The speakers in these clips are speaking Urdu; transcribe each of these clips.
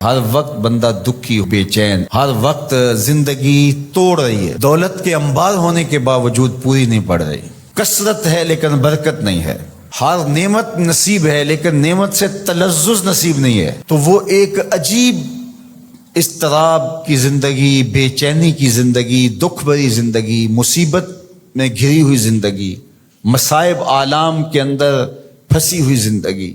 ہر وقت بندہ دکھی بے چین، ہر وقت زندگی توڑ رہی ہے، دولت کے انبار ہونے کے باوجود پوری نہیں پڑ رہی، کثرت ہے لیکن برکت نہیں ہے، ہر نعمت نصیب ہے لیکن نعمت سے تلذذ نصیب نہیں ہے، تو وہ ایک عجیب اضطراب کی زندگی، بے چینی کی زندگی، دکھ بھری زندگی، مصیبت میں گھری ہوئی زندگی، مصائب عالم کے اندر پھنسی ہوئی زندگی،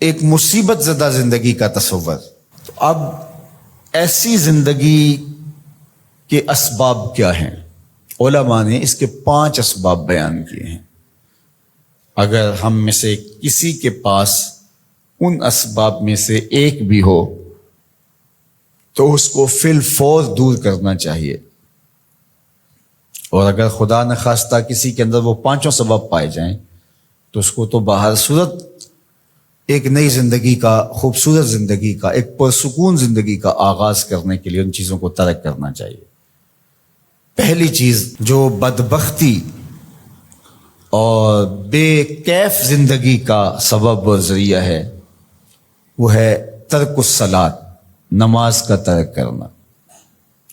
ایک مصیبت زدہ زندگی کا تصور۔ تو اب ایسی زندگی کے اسباب کیا ہیں؟ علماء نے اس کے 5 اسباب بیان کیے ہیں۔ اگر ہم میں سے کسی کے پاس ان اسباب میں سے ایک بھی ہو تو اس کو فی الفور دور کرنا چاہیے، اور اگر خدا نخواستہ کسی کے اندر وہ 5 سبب پائے جائیں تو اس کو تو باہر صورت ایک نئی زندگی کا، خوبصورت زندگی کا، ایک پرسکون زندگی کا آغاز کرنے کے لیے ان چیزوں کو ترک کرنا چاہیے۔ پہلی چیز جو بدبختی اور بے کیف زندگی کا سبب اور ذریعہ ہے وہ ہے ترک الصلاۃ، نماز کا ترک کرنا۔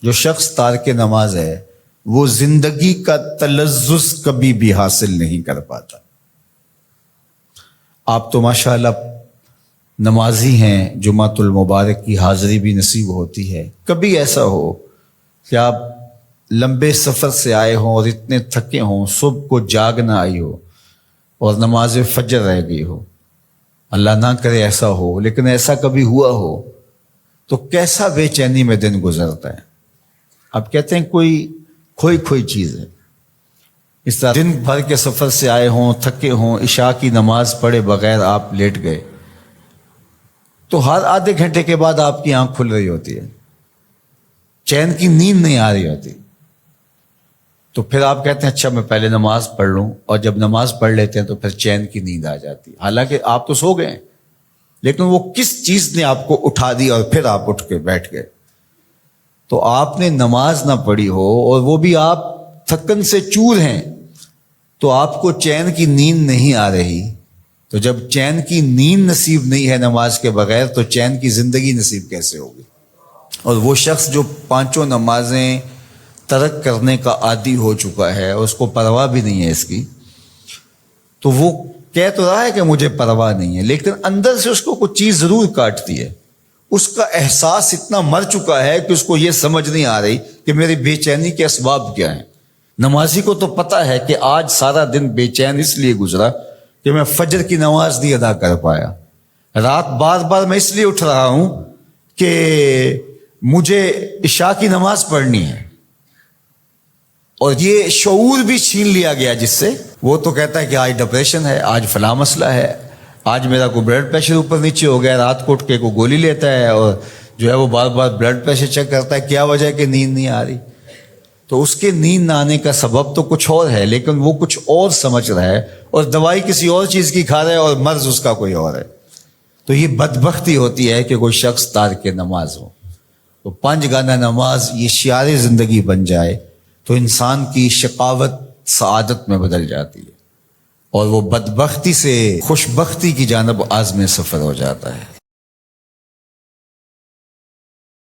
جو شخص تارک نماز ہے وہ زندگی کا تلذذ کبھی بھی حاصل نہیں کر پاتا۔ آپ تو ماشاءاللہ نمازی ہیں، جمعۃ المبارک کی حاضری بھی نصیب ہوتی ہے، کبھی ایسا ہو کہ آپ لمبے سفر سے آئے ہوں اور اتنے تھکے ہوں، صبح کو جاگ نہ آئی ہو اور نماز فجر رہ گئی ہو، اللہ نہ کرے ایسا ہو، لیکن ایسا کبھی ہوا ہو تو کیسا بے چینی میں دن گزرتا ہے۔ آپ کہتے ہیں کوئی کھوئی چیز ہے۔ اس طرح دن بھر کے سفر سے آئے ہوں، تھکے ہوں، عشاء کی نماز پڑھے بغیر آپ لیٹ گئے تو ہر آدھے گھنٹے کے بعد آپ کی آنکھ کھل رہی ہوتی ہے، چین کی نیند نہیں آ رہی ہوتی، تو پھر آپ کہتے ہیں اچھا میں پہلے نماز پڑھ لوں، اور جب نماز پڑھ لیتے ہیں تو پھر چین کی نیند آ جاتی ہے، حالانکہ آپ تو سو گئے ہیں، لیکن وہ کس چیز نے آپ کو اٹھا دی اور پھر آپ اٹھ کے بیٹھ گئے۔ تو آپ نے نماز نہ پڑھی ہو اور وہ بھی آپ تھکن سے چور ہیں تو آپ کو چین کی نیند نہیں آ رہی، تو جب چین کی نیند نصیب نہیں ہے نماز کے بغیر تو چین کی زندگی نصیب کیسے ہوگی؟ اور وہ شخص جو 5 نمازیں ترک کرنے کا عادی ہو چکا ہے اور اس کو پرواہ بھی نہیں ہے اس کی، تو وہ کہہ تو رہا ہے کہ مجھے پرواہ نہیں ہے، لیکن اندر سے اس کو کچھ چیز ضرور کاٹتی ہے، اس کا احساس اتنا مر چکا ہے کہ اس کو یہ سمجھ نہیں آ رہی کہ میری بے چینی کے اسباب کیا ہیں۔ نمازی کو تو پتا ہے کہ آج سارا دن بے چین اس لیے گزرا کہ میں فجر کی نماز نہیں ادا کر پایا، رات بار بار میں اس لیے اٹھ رہا ہوں کہ مجھے عشاء کی نماز پڑھنی ہے، اور یہ شعور بھی چھین لیا گیا جس سے وہ تو کہتا ہے کہ آج ڈپریشن ہے، آج فلاں مسئلہ ہے، آج میرا کوئی بلڈ پریشر اوپر نیچے ہو گیا، رات کو اٹھ کے کوئی گولی لیتا ہے اور جو ہے وہ بار بار بلڈ پریشر چیک کرتا ہے، کیا وجہ ہے کہ نیند نہیں آ رہی؟ تو اس کے نیند نہ آنے کا سبب تو کچھ اور ہے، لیکن وہ کچھ اور سمجھ رہا ہے اور دوائی کسی اور چیز کی کھا رہا ہے اور مرض اس کا کوئی اور ہے۔ تو یہ بدبختی ہوتی ہے کہ کوئی شخص تارک نماز ہو۔ تو 5 گانا نماز یہ شعار زندگی بن جائے تو انسان کی شقاوت سعادت میں بدل جاتی ہے اور وہ بدبختی سے خوشبختی کی جانب عازم سفر ہو جاتا ہے۔